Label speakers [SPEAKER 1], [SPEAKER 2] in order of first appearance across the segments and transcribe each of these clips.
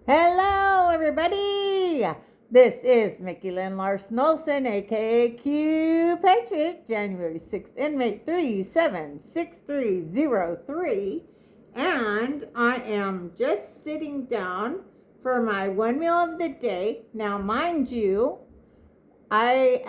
[SPEAKER 1] Hello, everybody. This is Mickey Lynn Larson-Olson, aka Q Patriot, January 6th, inmate 376303. And I am just sitting down for my one meal of the day. Now, mind you, I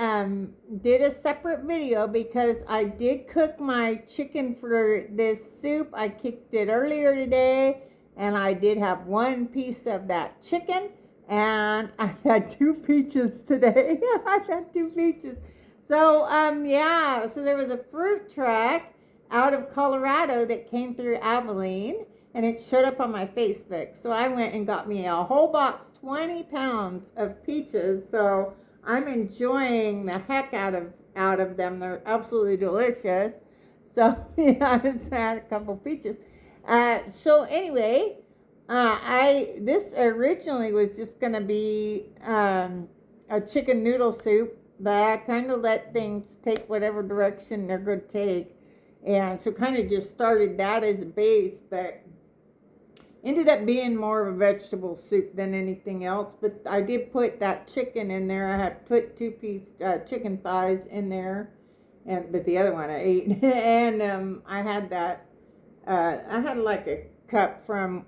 [SPEAKER 1] did a separate video because I did cook my chicken for this soup. I cooked it earlier today, and I did have one piece of that chicken, and I had two peaches today. I had two peaches. So yeah, so there was a fruit truck out of Colorado that came through Abilene, and it showed up on my Facebook. So I went and got me a whole box, 20 pounds of peaches. So I'm enjoying the heck out of them. They're absolutely delicious. So yeah, I just had a couple peaches. So anyway, I this originally was just gonna be a chicken noodle soup, but I kind of let things take whatever direction they're going to take, and so kind of just started that as a base, but ended up being more of a vegetable soup than anything else. But I did put that chicken in there. I had put two-piece chicken thighs in there, but the other one I ate. And I had that. I had like a cup from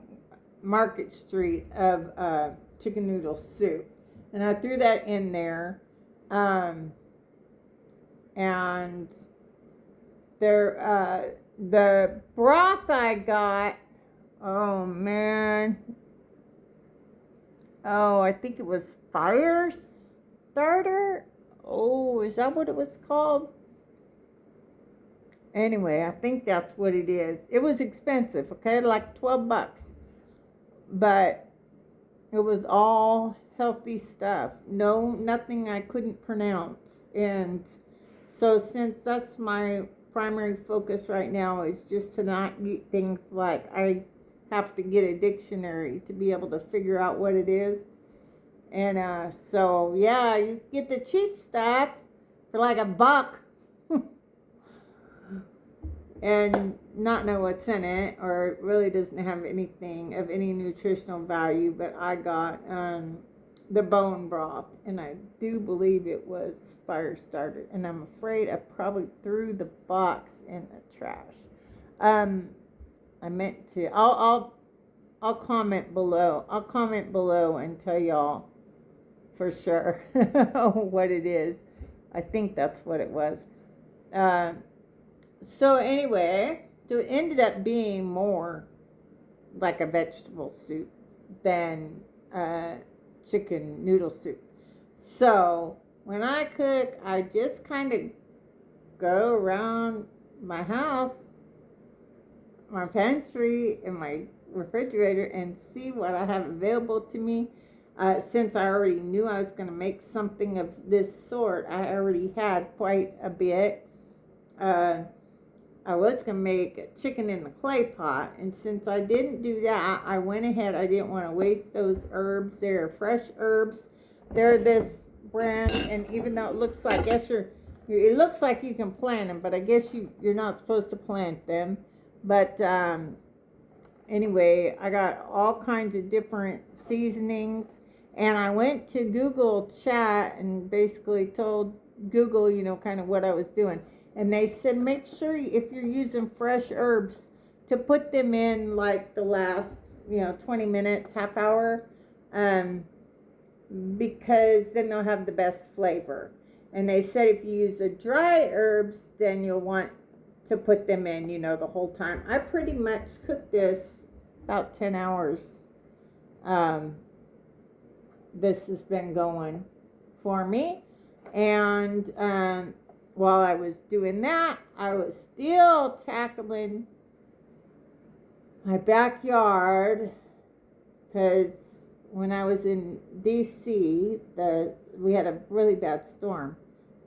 [SPEAKER 1] Market Street of chicken noodle soup, and I threw that in there. And the broth I got. Oh man. Oh, I think it was fire starter. Oh, is that what it was called? Anyway, I think that's what it is. It was expensive, okay? Like $12. But it was all healthy stuff. No, nothing I couldn't pronounce. And so since that's my primary focus right now is just to not eat things like I have to get a dictionary to be able to figure out what it is. And so yeah, you get the cheap stuff for like $1 and not know what's in it, or it really doesn't have anything of any nutritional value. But I got the bone broth, and I do believe it was fire starter, and I'm afraid I probably threw the box in the trash. I meant to. I'll comment below. I'll comment below and tell y'all for sure what it is. I think that's what it was. So anyway, so it ended up being more like a vegetable soup than chicken noodle soup. So when I cook, I just kind of go around my house, my pantry, and my refrigerator and see what I have available to me. Since I already knew I was going to make something of this sort, I already had quite a bit. I was going to make chicken in the clay pot, and since I didn't do that, I went ahead. I didn't want to waste those herbs. They're fresh herbs. They're this brand, and even though it looks like, it looks like you can plant them, but I guess you're not supposed to plant them. But anyway, I got all kinds of different seasonings, and I went to Google Chat and basically told Google, kind of what I was doing. And they said, make sure if you're using fresh herbs to put them in like the last, 20 minutes, half hour, because then they'll have the best flavor. And they said if you use the dry herbs, then you'll want to put them in, the whole time. I pretty much cooked this about 10 hours. This has been going for me. And while I was doing that, I was still tackling my backyard, because when I was in DC, we had a really bad storm,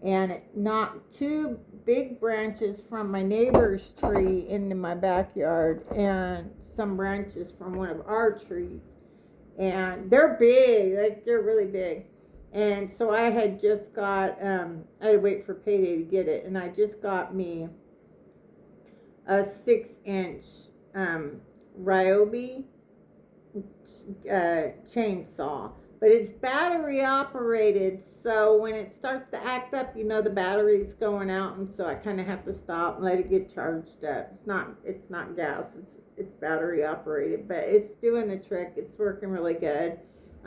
[SPEAKER 1] and it knocked two big branches from my neighbor's tree into my backyard, and some branches from one of our trees, and they're big, like they're really big. And so I had just got, I had to wait for payday to get it, and I just got me a 6-inch Ryobi chainsaw, but it's battery operated. So when it starts to act up, the battery's going out, and so I kind of have to stop and let it get charged up. It's not gas. It's battery operated, but it's doing the trick. It's working really good.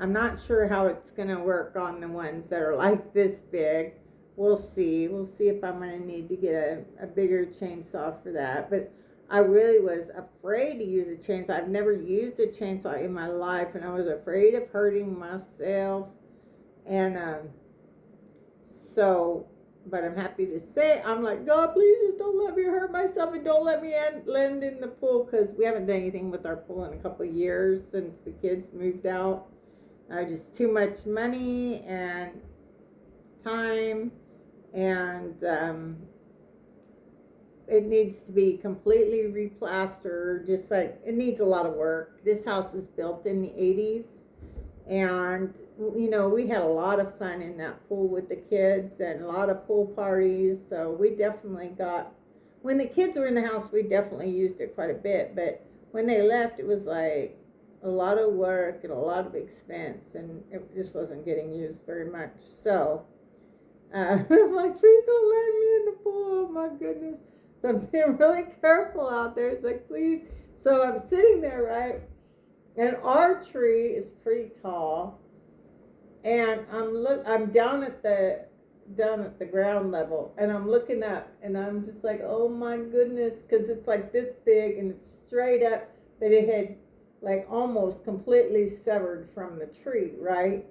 [SPEAKER 1] I'm not sure how it's gonna work on the ones that are like this big. We'll see. We'll see if I'm gonna need to get a bigger chainsaw for that. But I really was afraid to use a chainsaw. I've never used a chainsaw in my life, and I was afraid of hurting myself. And but I'm happy to say, I'm like, God, please just don't let me hurt myself, and don't let me land in the pool, because we haven't done anything with our pool in a couple of years since the kids moved out. Just too much money and time, and it needs to be completely replastered. Just like, it needs a lot of work. This house is built in the 80s, and we had a lot of fun in that pool with the kids and a lot of pool parties. So we definitely when the kids were in the house, we definitely used it quite a bit, but when they left, it was like a lot of work and a lot of expense, and it just wasn't getting used very much. So I'm like, please don't let me in the pool. Oh my goodness. So I'm being really careful out there. It's like, please. So I'm sitting there, right? And our tree is pretty tall. And I'm down at the ground level, and I'm looking up, and I'm just like, oh my goodness, because it's like this big and it's straight up, but it had like almost completely severed from the tree, right?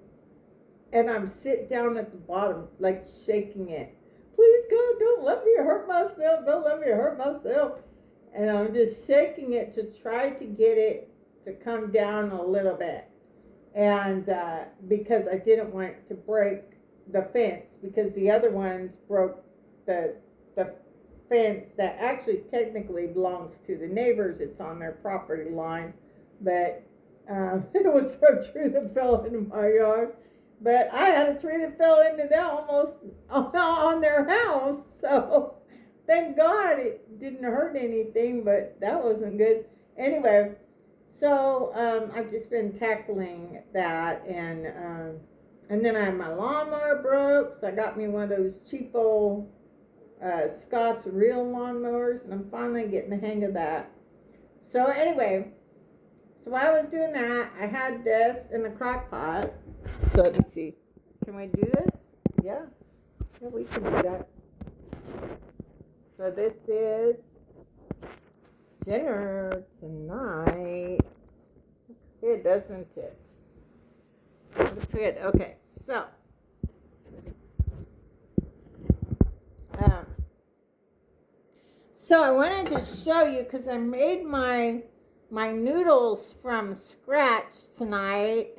[SPEAKER 1] And I'm sit down at the bottom, like shaking it. Please, God, don't let me hurt myself. Don't let me hurt myself. And I'm just shaking it to try to get it to come down a little bit. And because I didn't want it to break the fence, because the other ones broke the fence that actually technically belongs to the neighbors. It's on their property line. But it was a tree that fell into my yard. But I had a tree that fell into them almost on their house. So thank God it didn't hurt anything, but that wasn't good. Anyway, so I've just been tackling that. And then I had my lawnmower broke. So I got me one of those cheapo Scott's real lawnmowers. And I'm finally getting the hang of that. So anyway, so while I was doing that, I had this in the crock pot. So let me see. Can we do this? Yeah. Yeah, we can do that. So this is dinner tonight. Good, doesn't it? Looks good. Okay, so I wanted to show you, because I made my noodles from scratch tonight.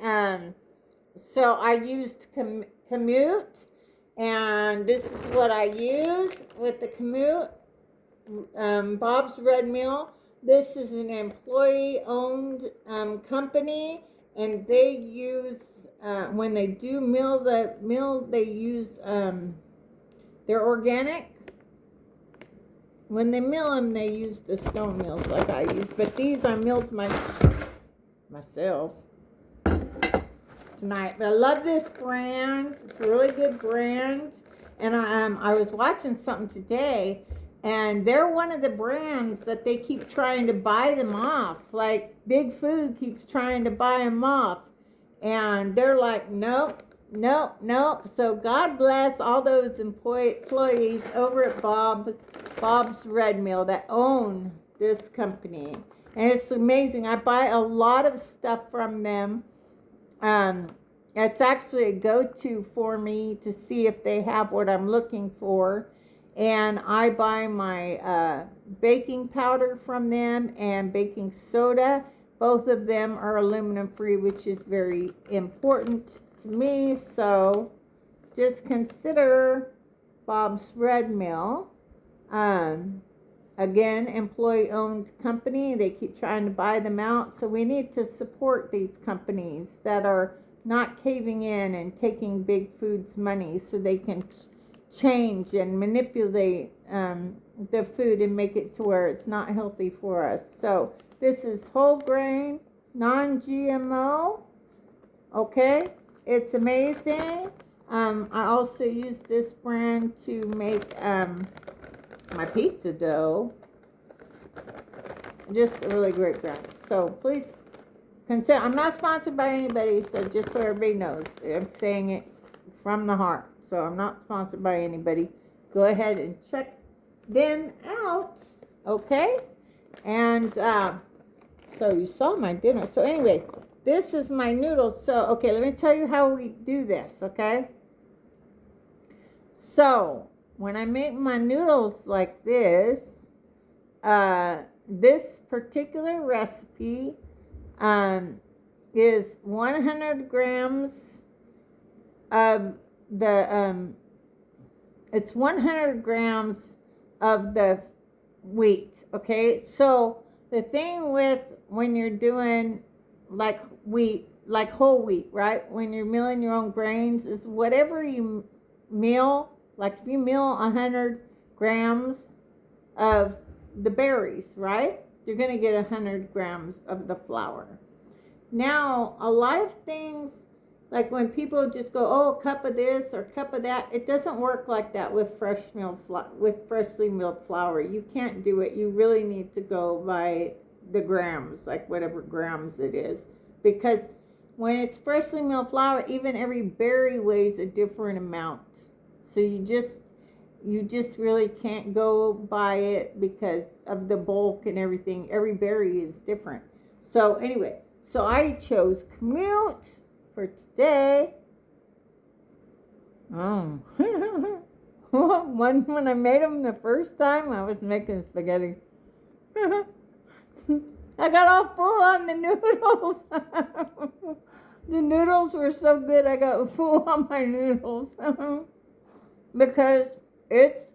[SPEAKER 1] So I used Kamut, and this is what I use with the Kamut, Bob's Red Mill. This is an employee-owned company, and they use, when they do mill they use, they're organic. When they mill them, they use the stone mills like I use, but these I milled myself tonight. But I love this brand. It's a really good brand. And I was watching something today, and they're one of the brands that they keep trying to buy them off. Like Big Food keeps trying to buy them off, and they're like, nope. So God bless all those employees over at Bob's Red Mill that own this company. And it's amazing. I buy a lot of stuff from them. It's actually a go-to for me to see if they have what I'm looking for. And I buy my baking powder from them and baking soda. Both of them are aluminum free, which is very important to me. So just consider Bob's Red Mill. Again, employee-owned company. They keep trying to buy them out. So we need to support these companies that are not caving in and taking Big Food's money, so they can change and manipulate the food and make it to where it's not healthy for us. So this is whole grain, non-GMO. Okay, it's amazing. I also use this brand to make my pizza dough. Just a really great brand. So please consider. I'm not sponsored by anybody, so just so everybody knows, I'm saying it from the heart. So I'm not sponsored by anybody. Go ahead and check them out. Okay, and so you saw my dinner. So anyway, this is my noodles. So okay, let me tell you how we do this. Okay. So when I make my noodles like this, this particular recipe is 100 grams of the it's 100 grams of the wheat. Okay, so the thing with when you're doing like wheat, like whole wheat, right? When you're milling your own grains, is whatever you meal. Like if you meal 100 grams of the berries, right? You're going to get 100 grams of the flour. Now, a lot of things, like when people just go, oh, a cup of this or a cup of that, it doesn't work like that with freshly milled flour. You can't do it. You really need to go by the grams, like whatever grams it is. Because when it's freshly milled flour, even every berry weighs a different amount. So you just really can't go by it because of the bulk and everything. Every berry is different. So anyway, so I chose Kamut for today. When I made them the first time, I was making spaghetti. I got all full on the noodles. The noodles were so good, I got full on my noodles. Because it's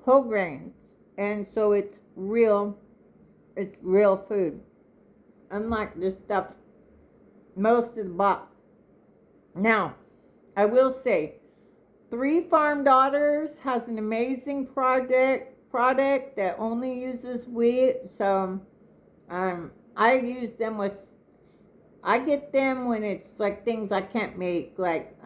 [SPEAKER 1] whole grains, and so it's real food. Unlike this stuff, most of the box. Now, I will say, 3 Farm Daughters has an amazing product that only uses wheat. So, I use them I get them when it's like things I can't make, like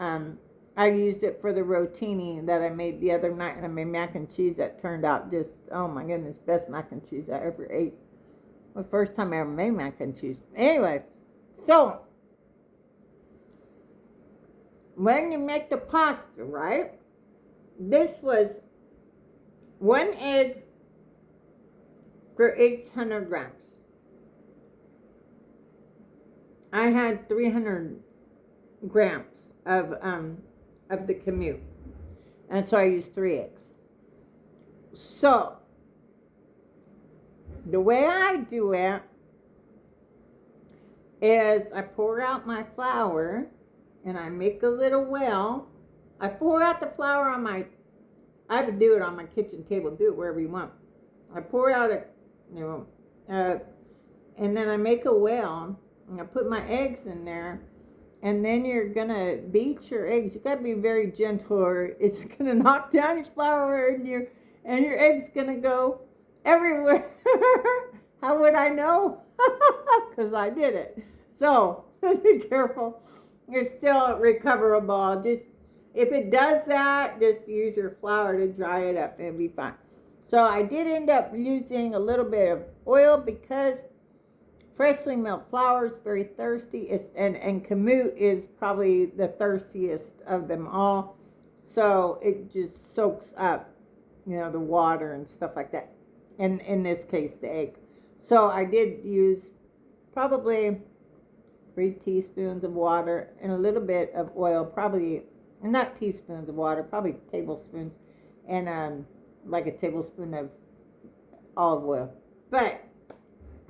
[SPEAKER 1] I used it for the rotini that I made the other night, and I made mac and cheese that turned out just, oh my goodness, best mac and cheese I ever ate. The first time I ever made mac and cheese. Anyway, so when you make the pasta, right? This was 1 egg for 800 grams. I had 300 grams of the Kamut, and so I used 3 eggs. So the way I do it is I pour out my flour and I make a little well. I pour out the flour on I would do it on my kitchen table, do it wherever you want. I pour out and then I make a well and I put my eggs in there. And then you're going to beat your eggs. You got to be very gentle or it's going to knock down your flour and your eggs going to go everywhere. How would I know? Because I did it. So be careful. You're still recoverable. Just if it does that, just use your flour to dry it up and it'll be fine. So I did end up using a little bit of oil because freshly milled flour is very thirsty, and Kamut is probably the thirstiest of them all. So it just soaks up, the water and stuff like that. And in this case, the egg. So I did use probably 3 teaspoons of water and a little bit of oil, probably not teaspoons of water, probably tablespoons, and like a tablespoon of olive oil. But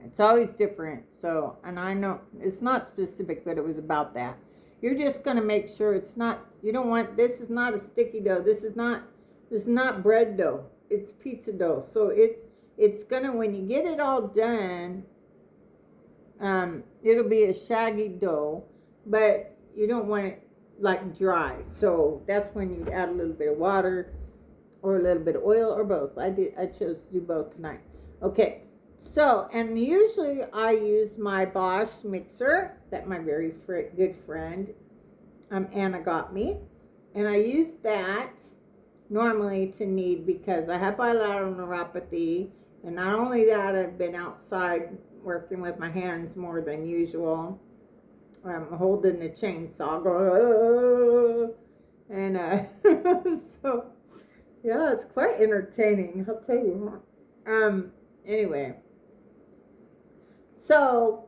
[SPEAKER 1] it's always different. So, and I know it's not specific, but it was about that. You're just going to make sure it's not, you don't want, this is not a sticky dough. This is not bread dough. It's pizza dough. So it's going to, when you get it all done, it'll be a shaggy dough, but you don't want it like dry. So that's when you add a little bit of water or a little bit of oil or both. I chose to do both tonight. Okay. So, and usually I use my Bosch mixer that my very good friend Anna got me. And I use that normally to knead because I have bilateral neuropathy. And not only that, I've been outside working with my hands more than usual. I'm holding the chainsaw going, and so yeah, it's quite entertaining, I'll tell you. Anyway, so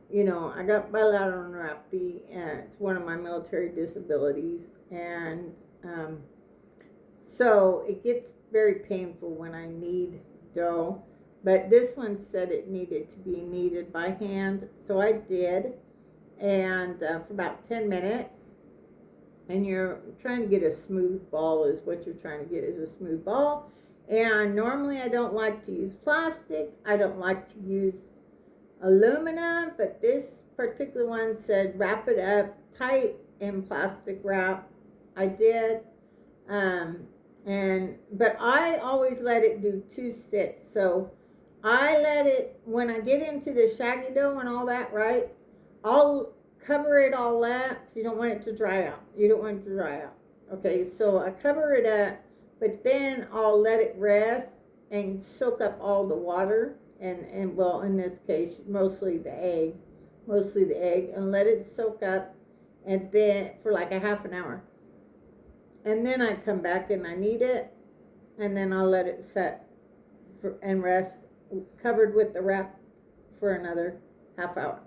[SPEAKER 1] you know, I got bilateral neuropathy, and it's one of my military disabilities, and so it gets very painful when I knead dough. But this one said it needed to be kneaded by hand, so I did, and for about 10 minutes. And you're trying to get a smooth ball is what you're trying to get, is a smooth ball. And normally I don't like to use plastic. I don't like to use aluminum, but this particular one said wrap it up tight in plastic wrap. I did. But I always let it do 2 sits. So I let it, when I get into the shaggy dough and all that, right, I'll cover it all up. You don't want it to dry out. You don't want it to dry out. Okay, so I cover it up, but then I'll let it rest and soak up all the water and well, in this case, mostly the egg, and let it soak up, and then for like a half an hour. And then I come back and I knead it, and then I'll let it set and rest, covered with the wrap, for another half hour.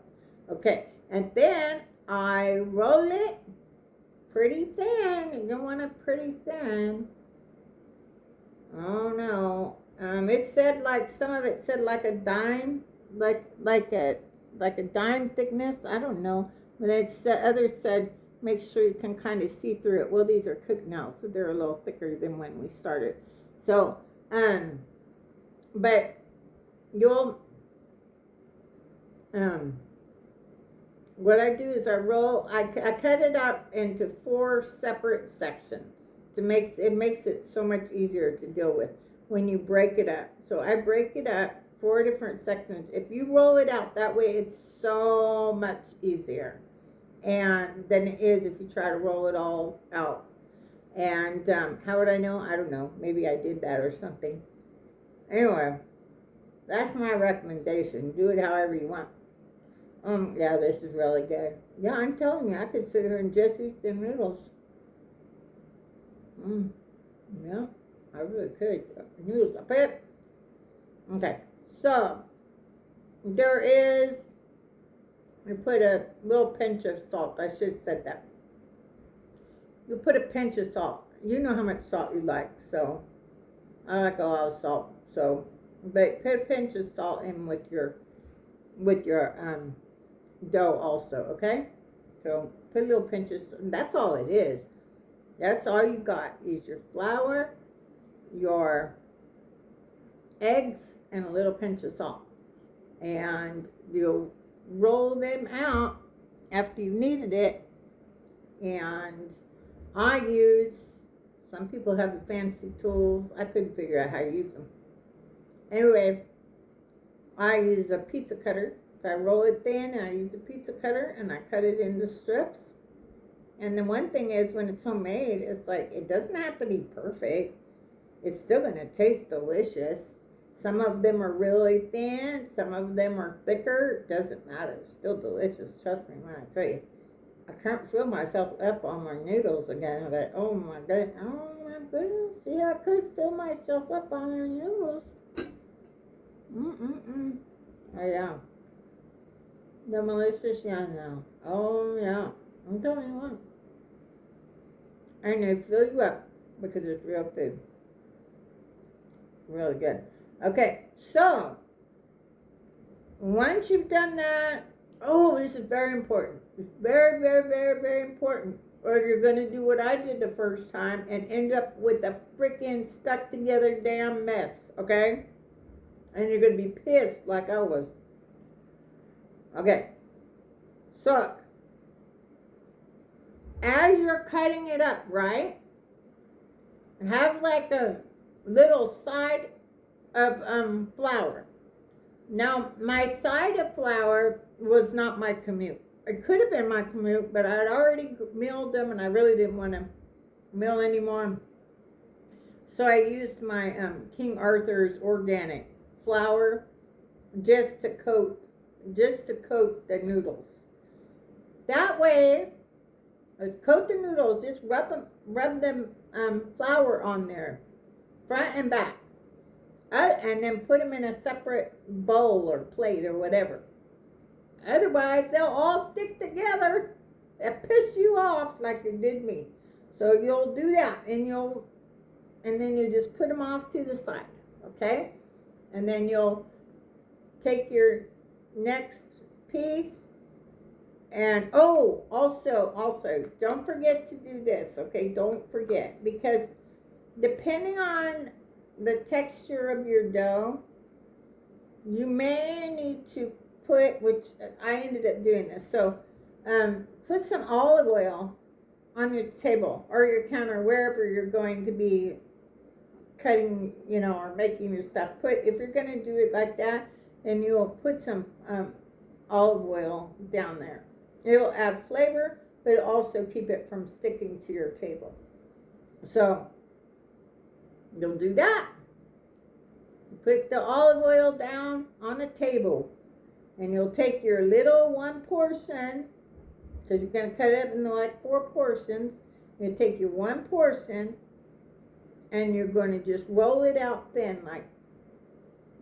[SPEAKER 1] Okay, and then I roll it pretty thin. You don't want it pretty thin. Oh no. It said like, some of it said like a dime, like a dime thickness. I don't know. But it said, others said make sure you can kind of see through it. Well, these are cooked now, so they're a little thicker than when we started. So, but you'll, what I do is I cut it up into 4 separate sections to makes it so much easier to deal with when you break it up. So I break it up 4 different sections. If you roll it out that way, it's so much easier and than it is if you try to roll it all out. And how would I know? I don't know. Maybe I did that or something. Anyway, that's my recommendation. Do it however you want. Yeah, this is really good. Yeah, I'm telling you, I could sit here and just eat the noodles. Yeah, I really could. Noodles, I bet. Okay, so there is, I put a little pinch of salt. I should have said that. You put a pinch of salt. You know how much salt you like, so I like a lot of salt. So, but put a pinch of salt in with your dough also, okay? So put a little pinch of, that's all it is. That's all you got is your flour, your eggs, and a little pinch of salt. And you'll roll them out after you've kneaded it. And I use, some people have the fancy tools. I couldn't figure out how to use them. Anyway, I use a pizza cutter. So I roll it thin, and I use a pizza cutter, and I cut it into strips. And the one thing is, when it's homemade, it's like, it doesn't have to be perfect. It's still going to taste delicious. Some of them are really thin. Some of them are thicker. It doesn't matter. It's still delicious. Trust me when I tell you. I can't fill myself up on my noodles again. But, oh my goodness. See, I could fill myself up on my noodles. Oh, yeah. The malicious young now. Oh, yeah. I'm telling you what. And they fill you up because it's real food. Really good. Okay, so once you've done that, oh, this is very important. It's very, very, very, very important. Or you're going to do what I did the first time and end up with a freaking stuck together damn mess, okay? And you're going to be pissed like I was. Okay, so as you're cutting it up, right, have like a little side of flour. Now, my side of flour was not my commute. It could have been my commute, but I had already milled them, and I really didn't want to mill anymore. So I used my King Arthur's organic flour just to coat the noodles. That way, let's coat the noodles. Just rub them flour on there, front and back. And then put them in a separate bowl or plate or whatever. Otherwise, they'll all stick together and piss you off like they did me. So you'll do that, and then you just put them off to the side, okay? And then you'll take your next piece, and also, don't forget to do this, okay? Don't forget, because depending on the texture of your dough, you may need to put, which I ended up doing this, so put some olive oil on your table or your counter, wherever you're going to be cutting, or making your stuff. If you're going to do it like that, then you'll put some olive oil down there. It'll add flavor, but it'll also keep it from sticking to your table. So you'll do that. Put the olive oil down on the table, and you'll take your little one portion, because you're going to cut it up into like 4 portions. You take your one portion, and you're going to just roll it out thin, like,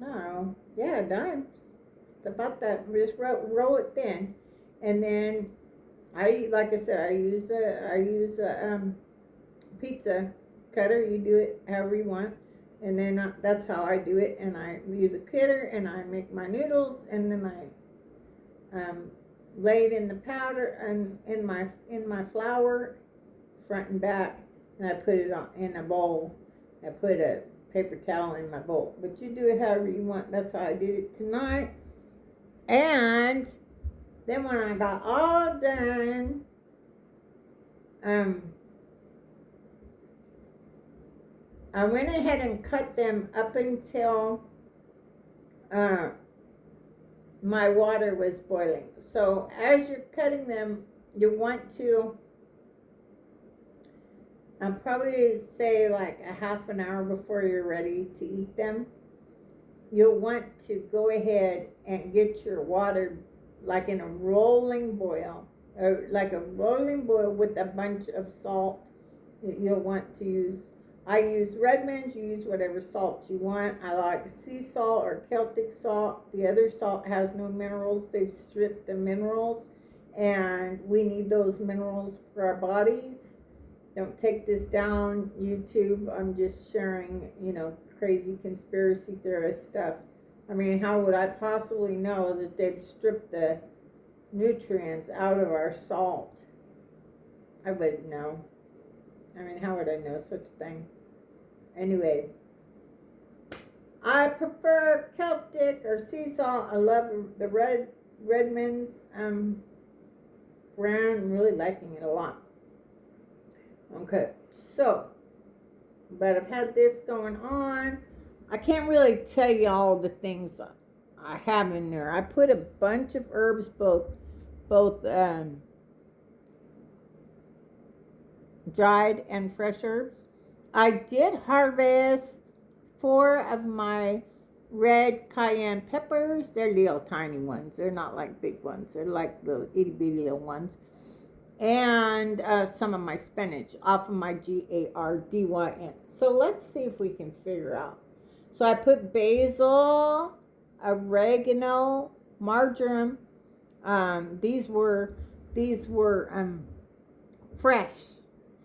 [SPEAKER 1] I don't know, yeah, dime. It's about that. Just roll it thin, and then like I said, I use a pizza cutter. You do it however you want, and then that's how I do it. And I use a cutter, and I make my noodles, and then I lay it in the powder and in my flour, front and back, and I put it in a bowl. I put a paper towel in my bowl, but you do it however you want. That's how I did it tonight. And then when I got all done, I went ahead and cut them up until my water was boiling. So as you're cutting them, you want to probably say like a half an hour before you're ready to eat them. You'll want to go ahead and get your water like in a rolling boil, or like a rolling boil with a bunch of salt. You'll want to use, I use Redmond's. You use whatever salt you want. I like sea salt or Celtic salt. The other salt has no minerals. They've stripped the minerals, and we need those minerals for our bodies. Don't take this down, YouTube. I'm just sharing, crazy conspiracy theorist stuff. I mean, how would I possibly know that they've stripped the nutrients out of our salt? I wouldn't know. I mean, how would I know such a thing? Anyway, I prefer Celtic or sea salt. I love the Redmond's brand. I'm really liking it a lot. Okay, so, but I've had this going on. I can't really tell you all the things I have in there. I put a bunch of herbs, both dried and fresh herbs. I did harvest 4 of my red cayenne peppers. They're little tiny ones. They're not like big ones. They're like the itty bitty little ones. And some of my spinach off of my GARDYN. So let's see if we can figure out. So I put basil, oregano, marjoram. These were fresh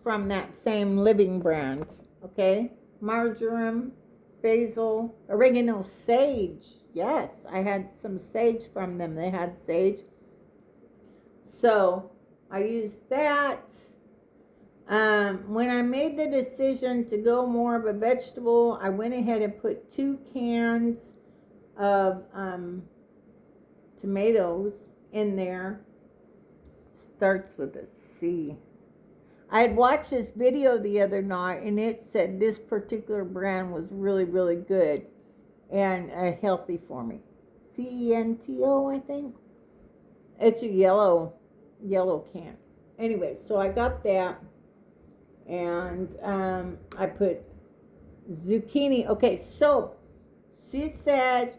[SPEAKER 1] from that same Living brand. Okay, marjoram, basil, oregano, sage. Yes, I had some sage from them. They had sage. So I used that. When I made the decision to go more of a vegetable, I went ahead and put 2 cans of tomatoes in there. Starts with a C. I had watched this video the other night, and it said this particular brand was really, really good. and healthy for me. Cento, I think. It's a yellow can. Anyway, so I got that, and I put zucchini. Okay, so she said,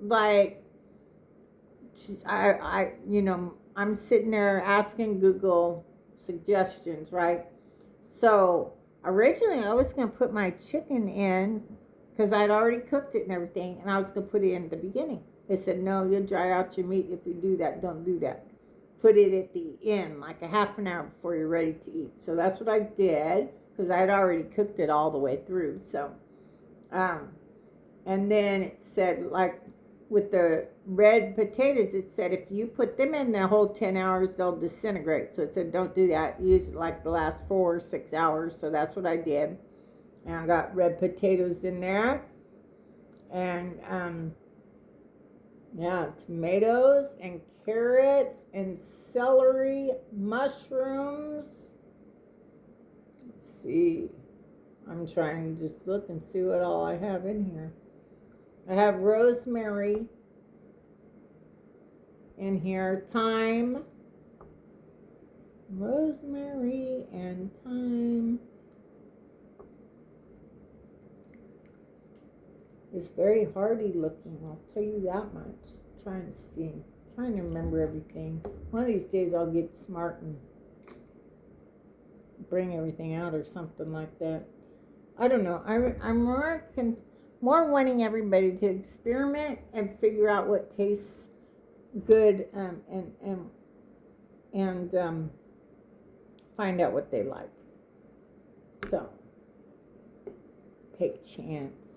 [SPEAKER 1] like, I'm sitting there asking Google suggestions, right? So originally I was going to put my chicken in because I'd already cooked it and everything, and I was going to put it in the beginning. They said, no, you'll dry out your meat if you do that. Don't do that. Put it at the end, like a half an hour before you're ready to eat. So that's what I did because I'd already cooked it all the way through. So, and then it said, like, with the red potatoes, it said if you put them in the whole 10 hours, they'll disintegrate. So it said don't do that. Use like the last 4 or 6 hours. So that's what I did. And I got red potatoes in there. And, yeah, tomatoes and carrots and celery, mushrooms. Let's see. I'm trying to just look and see what all I have in here. I have rosemary in here, thyme, rosemary and thyme. It's very hearty looking, I'll tell you that much. Trying to remember everything. One of these days I'll get smart and bring everything out or something like that. I don't know. I'm more wanting everybody to experiment and figure out what tastes good, and find out what they like. So take chances.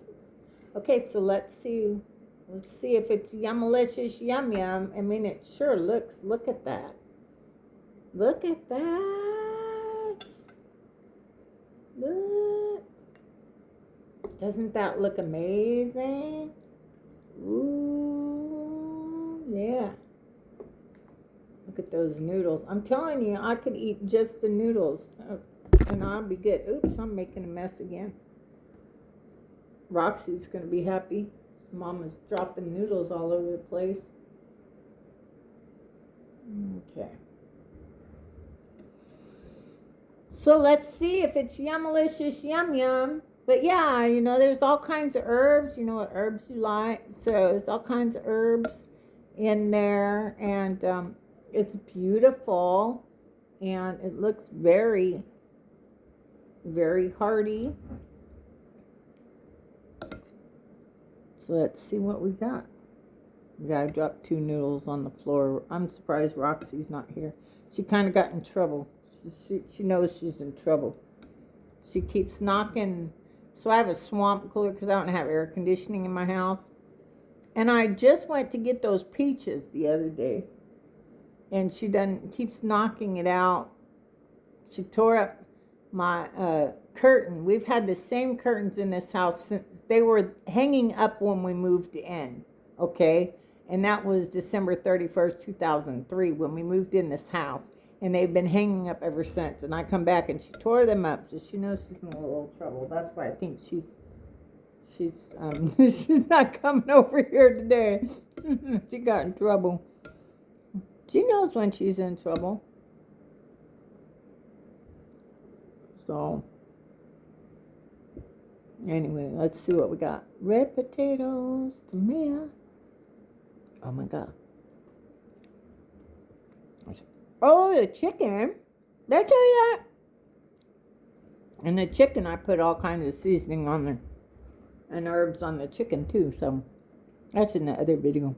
[SPEAKER 1] Okay, so let's see if it's yummalicious yum yum. I mean, it sure looks. Look at that. Look at that. Look. Doesn't that look amazing? Ooh, yeah. Look at those noodles. I'm telling you, I could eat just the noodles, and I'll be good. Oops, I'm making a mess again. Roxy's going to be happy. Mama's dropping noodles all over the place. Okay. So let's see if it's yummalicious yum yum. But yeah, there's all kinds of herbs. You know what herbs you like. So there's all kinds of herbs in there. And it's beautiful. And it looks very, very hearty. So let's see what we got. Yeah, I dropped 2 noodles on the floor. I'm surprised Roxy's not here. She kind of got in trouble. She knows she's in trouble. She keeps knocking. So I have a swamp cooler because I don't have air conditioning in my house. And I just went to get those peaches the other day. And she keeps knocking it out. She tore up my curtain. We've had the same curtains in this house since they were hanging up when we moved in. Okay? And that was December 31st, 2003 when we moved in this house. And they've been hanging up ever since. And I come back and she tore them up. So she knows she's in a little trouble. That's why I think she's she's not coming over here today. She got in trouble. She knows when she's in trouble. So anyway, let's see what we got. Red potatoes, tomato. Oh my God. Oh, the chicken. Did I tell you that? And the chicken, I put all kinds of seasoning on there. And herbs on the chicken too. So that's in the other video.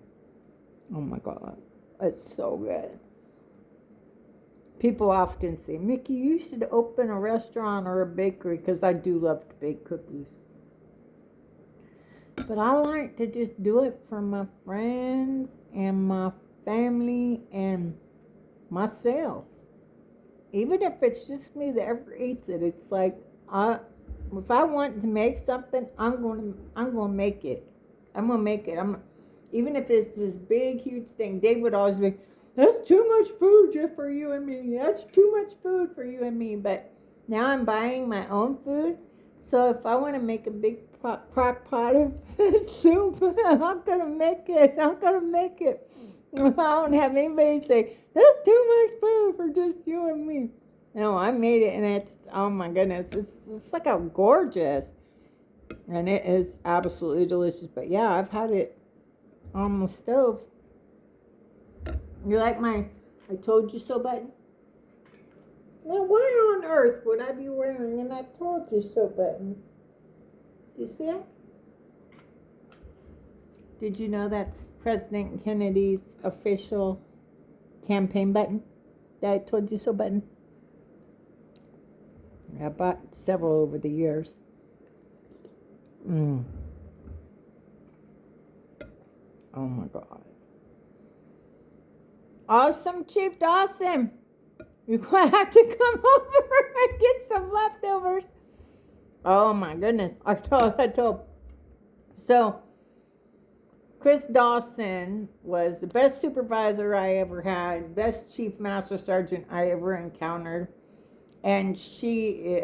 [SPEAKER 1] Oh my God. It's so good. People often say, Mickey, you should open a restaurant or a bakery, because I do love to bake cookies. But I like to just do it for my friends and my family and myself. Even if it's just me that ever eats it, it's like, if I want to make something, I'm gonna make it. I'm gonna make it. Even if it's this big, huge thing. Dave would always be, that's too much food just for you and me. That's too much food for you and me. But now I'm buying my own food. So if I want to make a big crock pot of soup, I'm gonna make it. I'm gonna make it. I don't have anybody say that's too much food for just you and me. No, I made it, and it's, oh my goodness, it's like a gorgeous, and it is absolutely delicious. But yeah, I've had it on the stove. You like my I told you so button? Now, why on earth would I be wearing an I told you so button? Do you see it? Did you know that's President Kennedy's official campaign button? The I told you so button? I bought several over the years. Oh my God. Awesome, Chief Dawson. You're going to have to come over and get some leftovers. Oh my goodness. I told. So, Chris Dawson was the best supervisor I ever had, best chief master sergeant I ever encountered. And she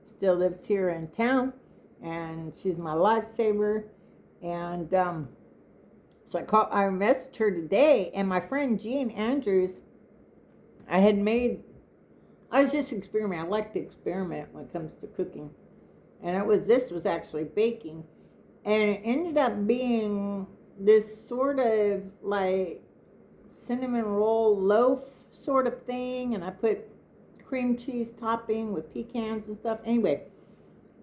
[SPEAKER 1] still lives here in town. And she's my lifesaver. And so I messaged her today. And my friend Jean Andrews, I was just experimenting. I like to experiment when it comes to cooking. And this was actually baking. And it ended up being this sort of like cinnamon roll loaf sort of thing. And I put cream cheese topping with pecans and stuff. Anyway,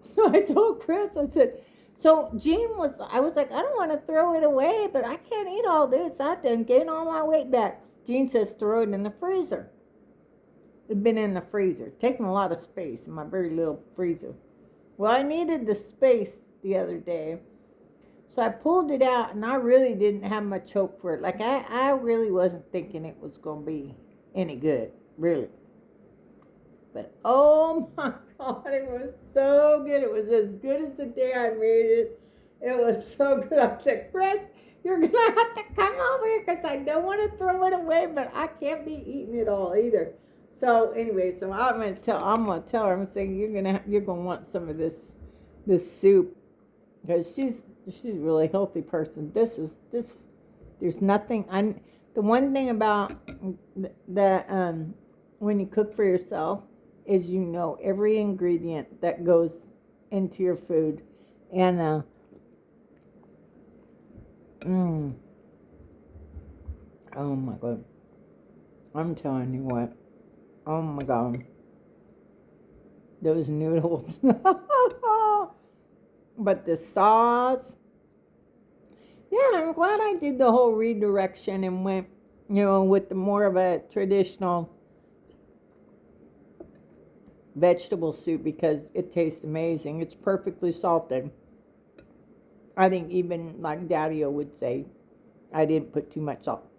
[SPEAKER 1] so I told Chris, I said, so I was like, I don't want to throw it away, but I can't eat all this. I done gained all my weight back. Jean says, throw it in the freezer. It'd been in the freezer, taking a lot of space in my very little freezer. Well, I needed the space the other day, so I pulled it out, and I really didn't have much hope for it. Like, I really wasn't thinking it was going to be any good, really. But, oh my God, it was so good. It was as good as the day I made it. It was so good. I said, Chris, you're going to have to come over here because I don't want to throw it away, but I can't be eating it all either. So anyway, so I'm gonna tell her. I'm saying you're gonna want some of this soup, because she's a really healthy person. This is there's nothing. The one thing about the when you cook for yourself is you know every ingredient that goes into your food, and oh my God, I'm telling you what. Oh my God. Those noodles. But the sauce. Yeah, I'm glad I did the whole redirection and went, with the more of a traditional vegetable soup, because it tastes amazing. It's perfectly salted. I think even like Daddy-O would say, I didn't put too much salt.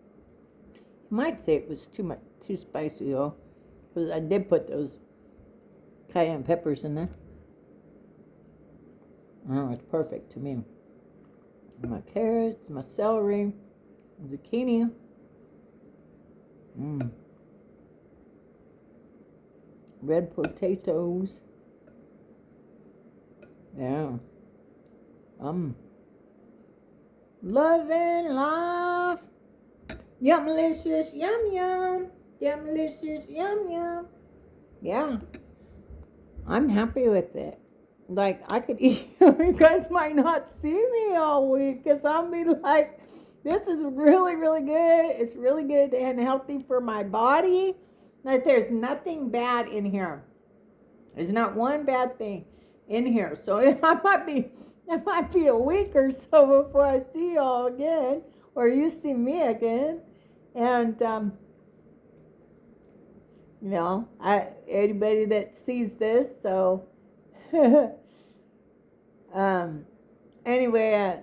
[SPEAKER 1] You might say it was too spicy though. Because I did put those cayenne peppers in there. Oh, it's perfect to me. My carrots, my celery, zucchini. Red potatoes. Yeah. Loving life. Yumlicious, yum yum. Yumlicious, yum yum. Yeah. I'm happy with it. Like, I could eat. You guys might not see me all week, because I'll be like, this is really, really good. It's really good and healthy for my body. Like, there's nothing bad in here. There's not one bad thing in here. So it might be a week or so before I see you all again, or you see me again. And anybody that sees this, so anyway,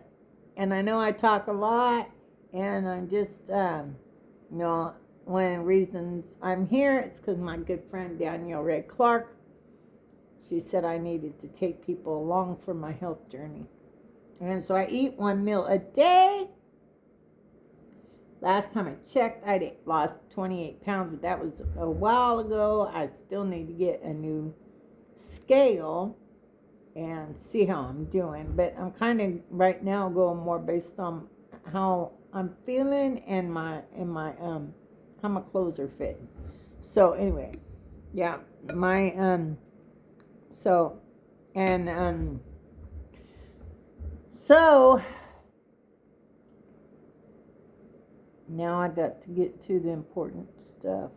[SPEAKER 1] and I know I talk a lot, and I'm just one of the reasons I'm here is because my good friend Danielle Ray Clark, she said I needed to take people along for my health journey. And so I eat one meal a day. Last time I checked, I lost 28 pounds, but that was a while ago. I still need to get a new scale. and see how I'm doing. But I'm kind of right now going more based on how I'm feeling and my how my clothes are fitting. So anyway, yeah, my so and so now I got to get to the important stuff.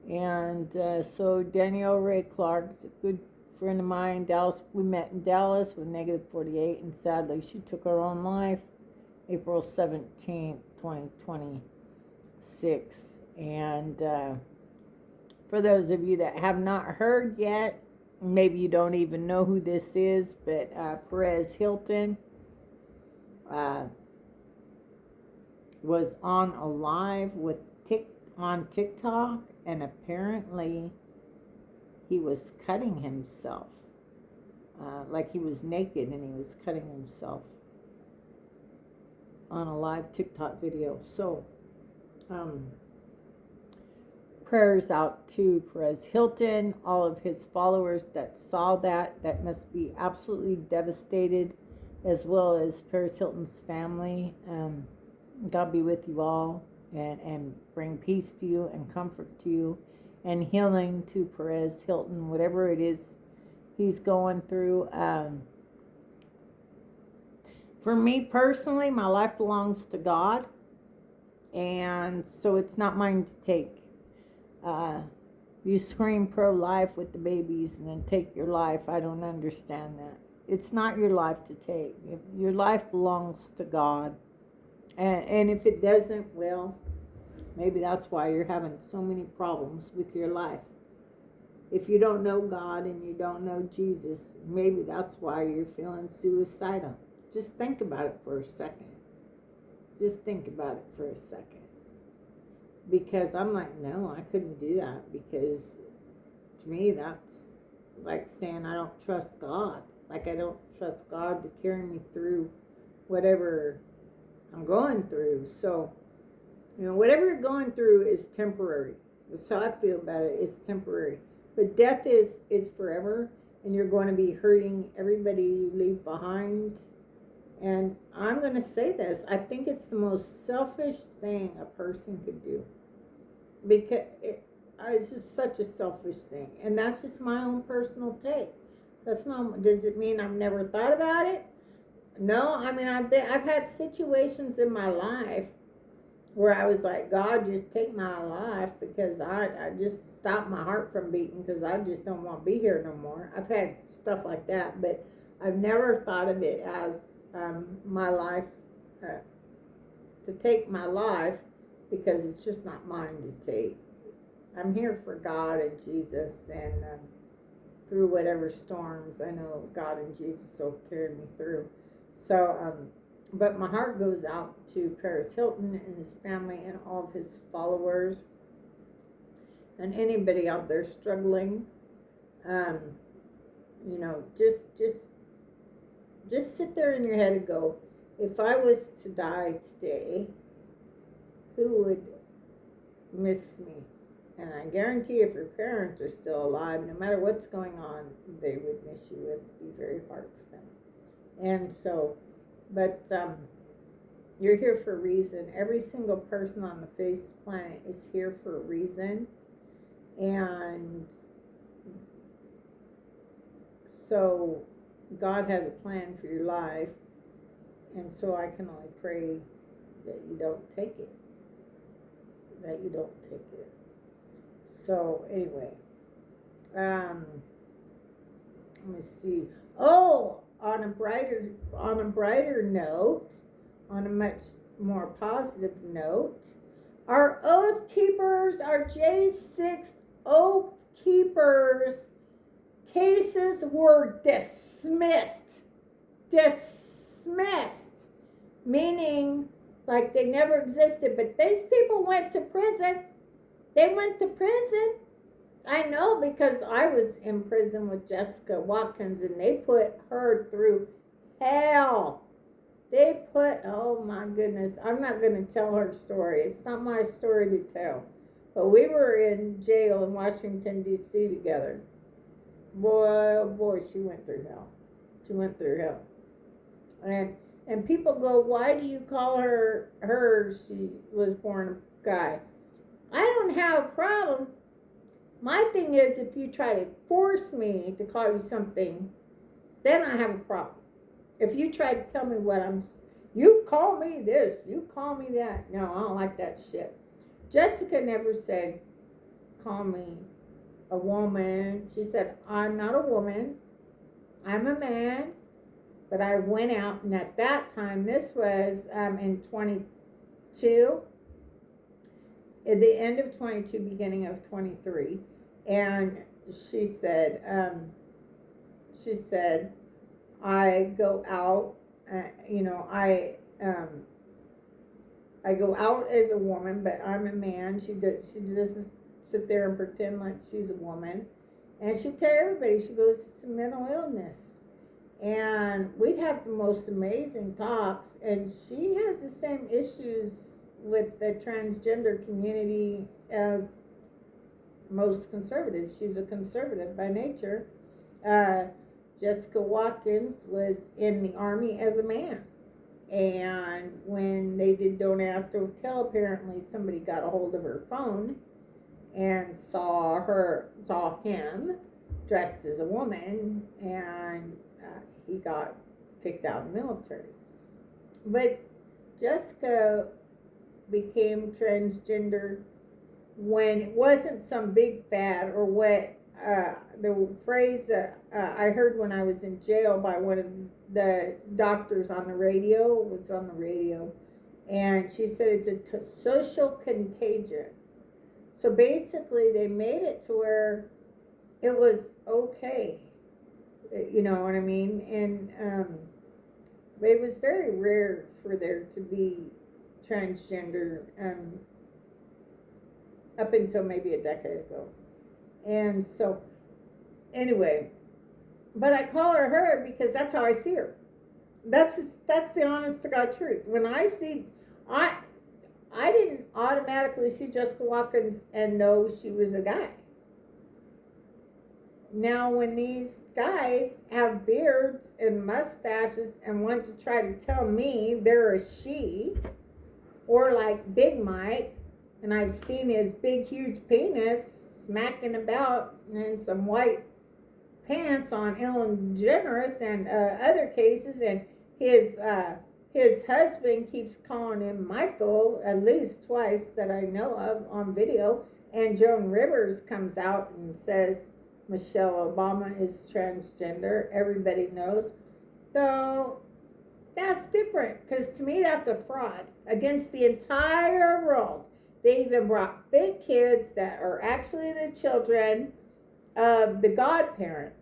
[SPEAKER 1] And so Danielle Ray Clark is a good friend of mine. Dallas, we met in Dallas with -48, and sadly she took her own life April 17th, 2026. And for those of you that have not heard yet, maybe you don't even know who this is, but Perez Hilton was on a live with on TikTok, and apparently he was cutting himself, like he was naked and he was cutting himself on a live TikTok video. So prayers out to Perez Hilton, all of his followers that saw that must be absolutely devastated, as well as Perez Hilton's family. God be with you all, and bring peace to you and comfort to you and healing to Perez Hilton, whatever it is he's going through. For me personally, my life belongs to God, and so it's not mine to take. You scream pro-life with the babies and then take your life. I don't understand that. It's not your life to take. Your life belongs to God. And if it doesn't, well, maybe that's why you're having so many problems with your life. If you don't know God and you don't know Jesus, maybe that's why you're feeling suicidal. Just think about it for a second. Just think about it for a second. Because I'm like, no, I couldn't do that, because to me that's like saying I don't trust God. Like I don't trust God to carry me through whatever I'm going through. So, whatever you're going through is temporary. That's how I feel about it. It's temporary. But death is forever, and you're going to be hurting everybody you leave behind. And I'm going to say this. I think it's the most selfish thing a person could do. Because it's just such a selfish thing. And that's just my own personal take. Does it mean I've never thought about it? No, I mean, I've had situations in my life where I was like, God, just take my life, because I just stopped my heart from beating, because I just don't want to be here no more. I've had stuff like that, but I've never thought of it as my life, to take my life, because it's just not mine to take. I'm here for God and Jesus, and through whatever storms, I know God and Jesus will carry me through. So, but my heart goes out to Perez Hilton and his family and all of his followers, and anybody out there struggling. Just sit there in your head and go, if I was to die today, who would miss me? And I guarantee if your parents are still alive, no matter what's going on, they would miss you. It would be very hard for them. And so, but you're here for a reason. Every single person on the face of the planet is here for a reason. And so God has a plan for your life. And so I can only pray that you don't take it. That you don't take it. So anyway, let me see. Oh, on a brighter note, on a much more positive note, our oath keepers, our J6 oath keepers cases were dismissed. Dismissed, meaning like they never existed. But these people went to prison. They went to prison. I know, because I was in prison with Jessica Watkins, and they put her through hell. They put, oh my goodness, I'm not going to tell her story. It's not my story to tell. But we were in jail in Washington, D.C. together. Boy, oh boy, she went through hell. She went through hell. And people go, why do you call her? She was born a guy. I don't have a problem. My thing is, if you try to force me to call you something, then I have a problem. If you try to tell me you call me this, you call me that. No, I don't like that shit. Jessica never said, call me a woman. She said, I'm not a woman. I'm a man. But I went out, and at that time, this was in 22, at the end of 22, beginning of 23, and she said, I go out, I go out as a woman, but I'm a man. She doesn't sit there and pretend like she's a woman. And she'd tell everybody, she goes, it's a mental illness. And we'd have the most amazing talks. And she has the same issues with the transgender community as most conservatives. She's a conservative by nature. Jessica Watkins was in the Army as a man. And when they did Don't Ask, Don't Tell, apparently somebody got a hold of her phone and saw him dressed as a woman, and he got kicked out of the military. But Jessica became transgender when it wasn't some big fad, or what the phrase that I heard when I was in jail by one of the doctors on the radio, was on the radio, and she said it's a social contagion. So basically they made it to where it was okay, you know what I mean? And it was very rare for there to be transgender up until maybe a decade ago. And so, anyway, but I call her because that's how I see her. That's the honest to God truth. When I see, I didn't automatically see Jessica Watkins and know she was a guy. Now, when these guys have beards and mustaches and want to try to tell me they're a she, or like Big Mike, and I've seen his big, huge penis smacking about in some white pants on Ellen DeGeneres and other cases, and his husband keeps calling him Michael at least twice that I know of on video, and Joan Rivers comes out and says Michelle Obama is transgender. Everybody knows. So that's different, because to me that's a fraud against the entire world. They even brought fake kids that are actually the children of the godparents.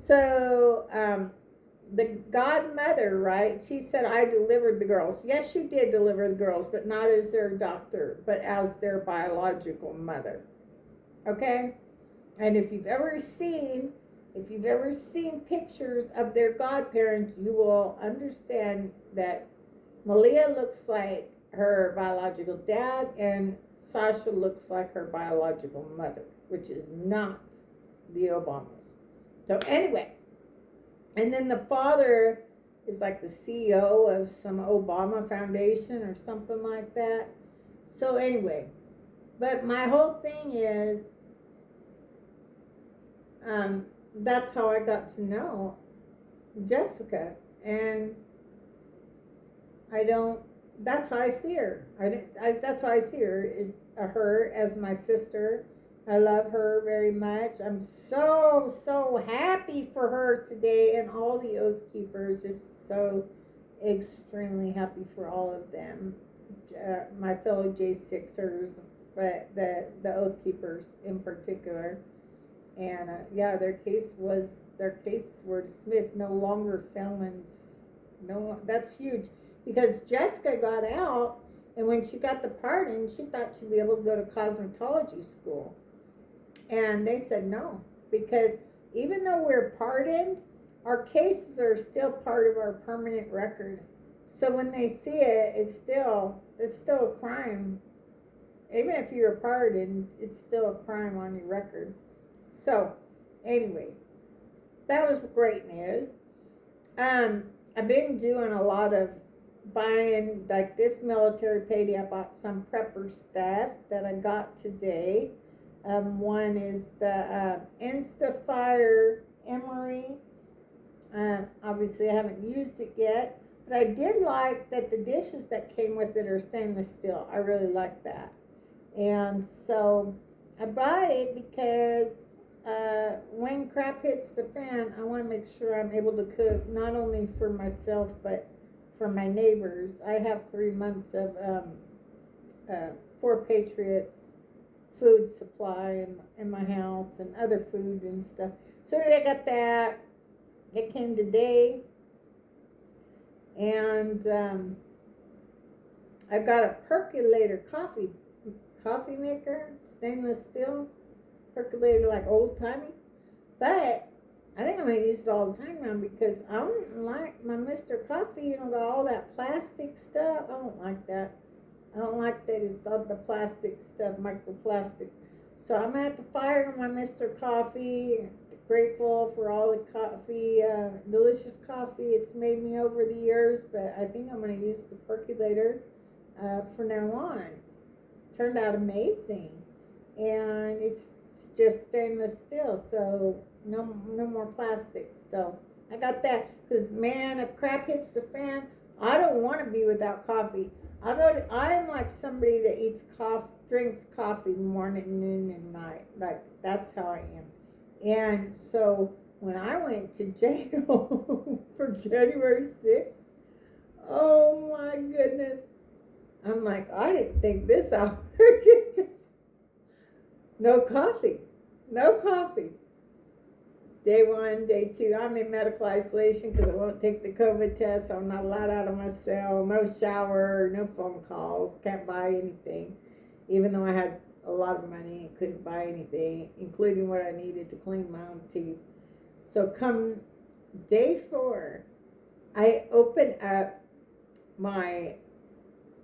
[SPEAKER 1] So the godmother, right? She said, I delivered the girls. Yes, she did deliver the girls, but not as their doctor, but as their biological mother. Okay? And if you've ever seen pictures of their godparents, you will understand that Malia looks like her biological dad, and Sasha looks like her biological mother, which is not the Obamas. So anyway, and then the father is like the CEO of some Obama Foundation or something like that. So anyway, but my whole thing is, that's how I got to know Jessica, and that's how I see her. That's how I see her, is her as my sister. I love her very much. I'm so happy for her today, and all the Oath Keepers, just so extremely happy for all of them. My fellow J6ers, but the Oath Keepers in particular. And yeah, their cases were dismissed, no longer felons. No, that's huge, because Jessica got out, and when she got the pardon, she thought she'd be able to go to cosmetology school, and they said no, because even though we're pardoned, our cases are still part of our permanent record. So when they see it, it's still a crime. Even if you're pardoned, it's still a crime on your record. So, Anyway, that was great news. I've been doing a lot of buying, like this military payday. I bought some prepper stuff that I got today. One is the Instafire Emery. Obviously, I haven't used it yet, but I did like that the dishes that came with it are stainless steel. I really like that. And so I bought it because when crap hits the fan, I want to make sure I'm able to cook not only for myself but for my neighbors. I have 3 months of Four Patriots food supply in my house and other food and stuff. So I got that. It came today. And I've got a percolator coffee maker, stainless steel percolator, like old timey. But I think I'm gonna use it all the time now because I don't like my Mr. Coffee, got all that plastic stuff. I don't like that. I don't like that it's all the plastic stuff, microplastics. So I'm gonna have to fire my Mr. Coffee. Grateful for all the coffee, delicious coffee it's made me over the years, but I think I'm gonna use the percolator from now on. Turned out amazing, and it's just stainless steel, so no more plastics. So I got that because, man, if crap hits the fan, I don't want to be without coffee. I'm like somebody that drinks coffee morning, noon, and night. Like, that's how I am. And so when I went to jail for January 6th, oh my goodness, I'm like, I didn't think this out. No coffee. Day 1, day 2, I'm in medical isolation because I won't take the COVID test. So I'm not allowed out of my cell. No shower, no phone calls. Can't buy anything. Even though I had a lot of money, couldn't buy anything, including what I needed to clean my own teeth. So come day 4, I open up my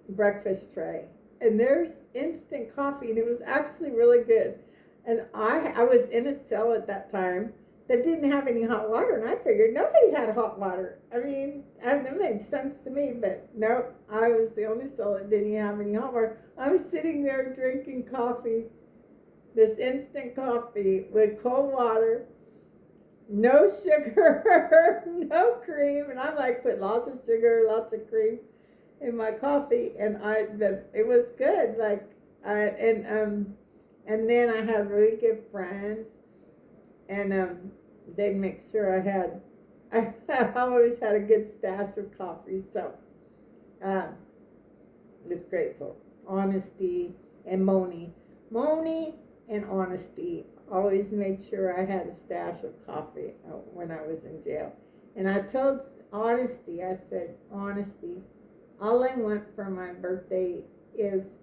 [SPEAKER 1] breakfast tray, and there's instant coffee, and it was actually really good. And I was in a cell at that time that didn't have any hot water, and I figured nobody had hot water. I mean, that made sense to me, but nope, I was the only cell that didn't have any hot water. I was sitting there drinking coffee, this instant coffee with cold water, no sugar, no cream, and I like put lots of sugar, lots of cream in my coffee, and it was good. And then I had really good friends, and they'd make sure I always had a good stash of coffee. So just grateful. Honesty and Moni and honesty. Always made sure I had a stash of coffee when I was in jail. And I told Honesty, I said, Honesty, all I want for my birthday is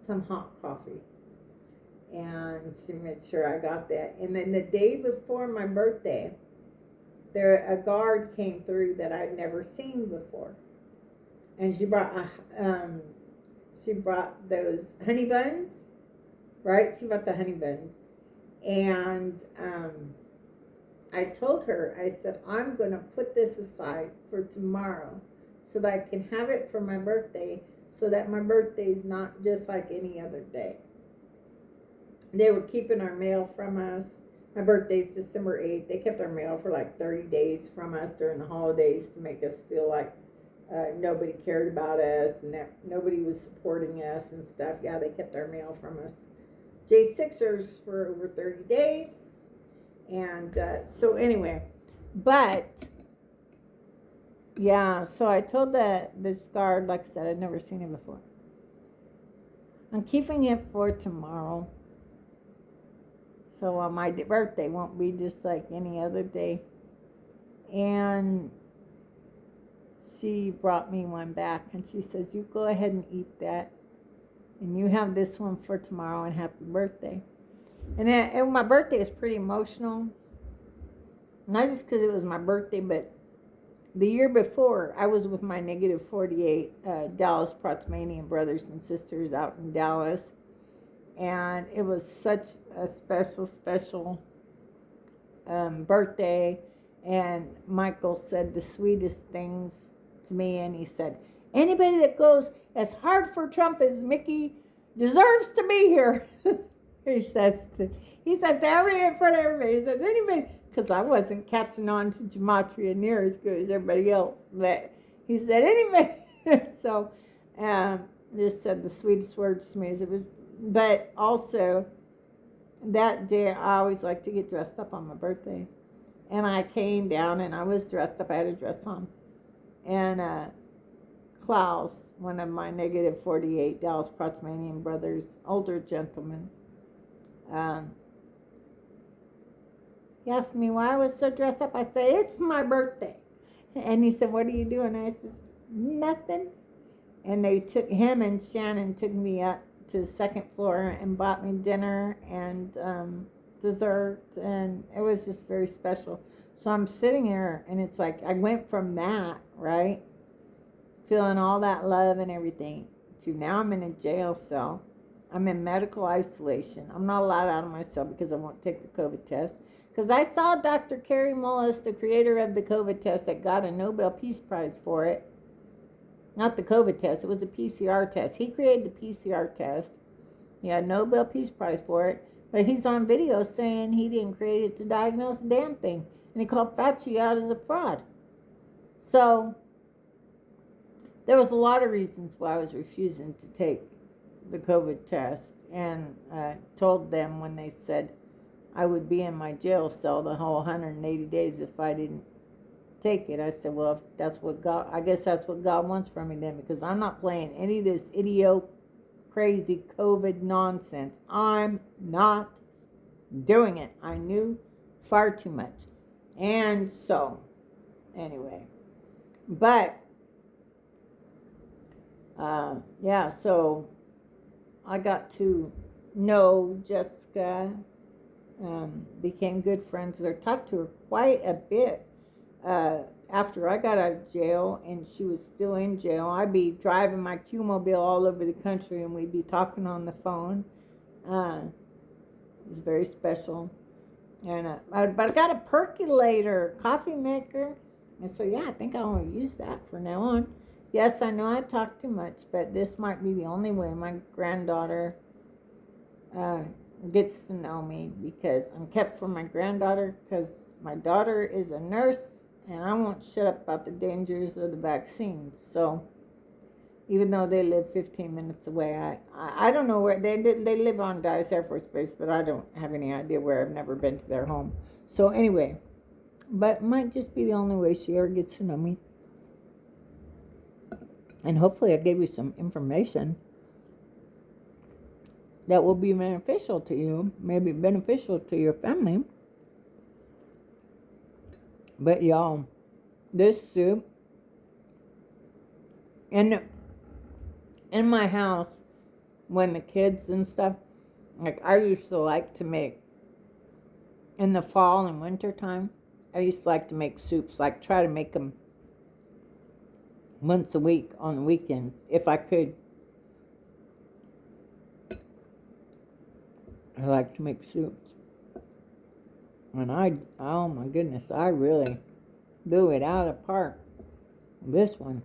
[SPEAKER 1] some hot coffee. And she made sure I got that. And then the day before my birthday, a guard came through that I'd never seen before. And she brought those honey buns, right? She brought the honey buns. And I told her, I said, I'm going to put this aside for tomorrow so that I can have it for my birthday, so that my birthday is not just like any other day. They were keeping our mail from us. My birthday's December 8th. They kept our mail for like 30 days from us during the holidays to make us feel like nobody cared about us and that nobody was supporting us and stuff. Yeah, they kept our mail from us. J6ers for over 30 days. And so anyway, but yeah, so I told this guard, like I said, I'd never seen him before. I'm keeping it for tomorrow. So my birthday won't be just like any other day. And she brought me one back, and she says, you go ahead and eat that. And you have this one for tomorrow, and happy birthday. And my birthday is pretty emotional. Not just because it was my birthday, but the year before, I was with my negative 48 Dallas Proxmanian brothers and sisters out in Dallas. and it was such a special birthday. And Michael said the sweetest things to me, and he said, anybody that goes as hard for Trump as Mickey deserves to be here. he says to everybody in front of everybody. He says, anybody, because I wasn't catching on to gematria near as good as everybody else, but he said, anybody. So just said the sweetest words to me. It was, but also that day I always like to get dressed up on my birthday. And I came down and I was dressed up. I had a dress on. And Klaus, one of my negative 48 Dallas Proxmanian brothers, older gentleman, he asked me why I was so dressed up. I said, it's my birthday. And he said, what are you doing? I said, nothing. And they took him and Shannon took me up to the second floor and bought me dinner and dessert, and it was just very special. So I'm sitting here, and it's like I went from that, right, feeling all that love and everything, to now I'm in a jail cell. I'm in medical isolation. I'm not allowed out of my cell because I won't take the COVID test. Because I saw Dr. Kerry Mullis, the creator of the COVID test, that got a Nobel Peace Prize for it. Not the COVID test, it was a PCR test. He created the PCR test. He had a Nobel Peace Prize for it. But he's on video saying he didn't create it to diagnose a damn thing. And he called Fauci out as a fraud. So there was a lot of reasons why I was refusing to take the COVID test. And told them when they said I would be in my jail cell the whole 180 days if I didn't take it. I said, well, if that's what God, I guess that's what God wants from me then, because I'm not playing any of this crazy COVID nonsense. I'm not doing it. I knew far too much. And so, anyway, but, yeah, so I got to know Jessica, became good friends with her, talked to her quite a bit after I got out of jail, and she was still in jail. I'd be driving my Q-mobile all over the country, and we'd be talking on the phone. It was very special. And but I got a percolator, coffee maker, and so yeah, I think I want to use that from now on. Yes, I know I talk too much, but this might be the only way my granddaughter gets to know me, because I'm kept from my granddaughter, because my daughter is a nurse, and I won't shut up about the dangers of the vaccines. So even though they live 15 minutes away, I don't know where they live on Dulles Air Force Base, but I don't have any idea where. I've never been to their home. So anyway, but it might just be the only way she ever gets to know me. And hopefully I gave you some information that will be beneficial to you, maybe beneficial to your family. But y'all, this soup, and in my house, when the kids and stuff, like I used to like to make, in the fall and winter time, I used to like to make soups, like try to make them once a week on the weekends, if I could. I like to make soups. And oh my goodness, I really blew it out of the park. This one.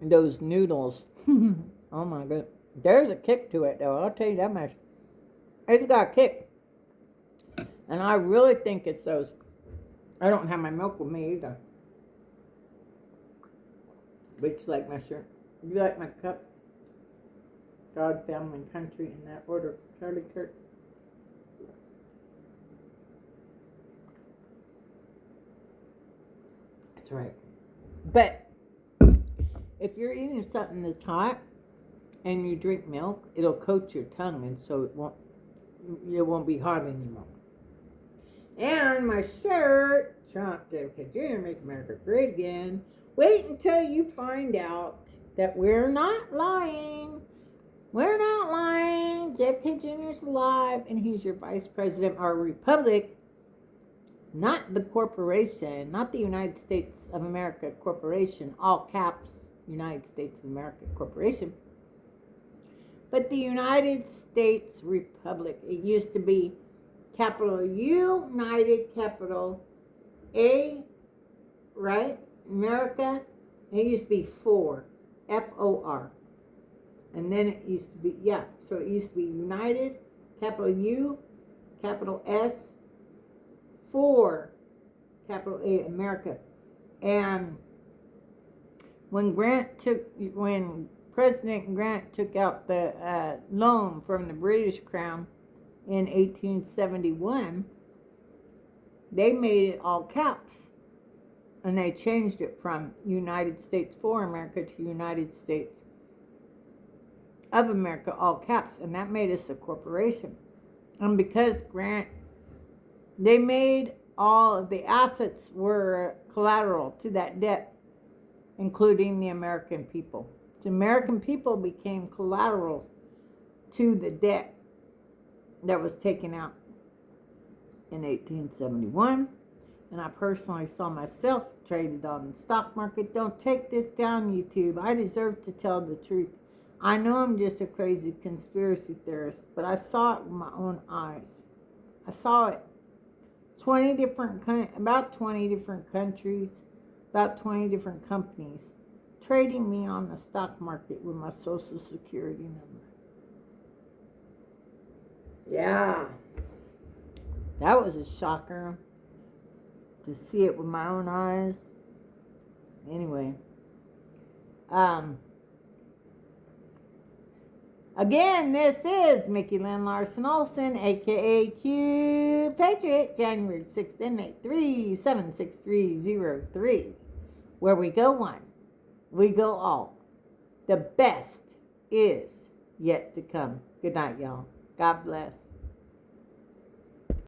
[SPEAKER 1] Those noodles. Oh my god. There's a kick to it though, I'll tell you that much. It's got a kick. And I really think it's those. I don't have my milk with me either. But you like my shirt? You like my cup? God, family, and country in that order. Charlie Kirk. That's right. But if you're eating something that's hot and you drink milk, it'll coat your tongue, and so it won't be hot anymore. And my shirt, Trump, JFK Jr., Make America Great Again. Wait until you find out that we're not lying. We're not lying. JFK Jr. is alive, and he's your vice president of our republic, not the corporation, not the United States of America Corporation, all caps, United States of America Corporation, But the United States Republic, it used to be capital United, capital A, right? America. It used to be FOR, FOR. And then it used to be, yeah, so it used to be United, capital U, capital S, FOR, capital A, America. And when President Grant took out the loan from the British Crown in 1871, they made it all caps. And they changed it from United States for America to United States of America, all caps. And that made us a corporation. And because Grant, they made all of the assets were collateral to that debt, including the American people. The American people became collateral to the debt that was taken out in 1871. And I personally saw myself traded on the stock market. Don't take this down, YouTube. I deserve to tell the truth. I know I'm just a crazy conspiracy theorist, but I saw it with my own eyes. I saw it. About 20 different countries, about 20 different companies trading me on the stock market with my social security number. Yeah. That was a shocker to see it with my own eyes. Anyway. Again, this is Mickey Lynn Larson-Olson, a.k.a. Q Patriot, January 6th, inmate 376303, where we go one, we go all. The best is yet to come. Good night, y'all. God bless.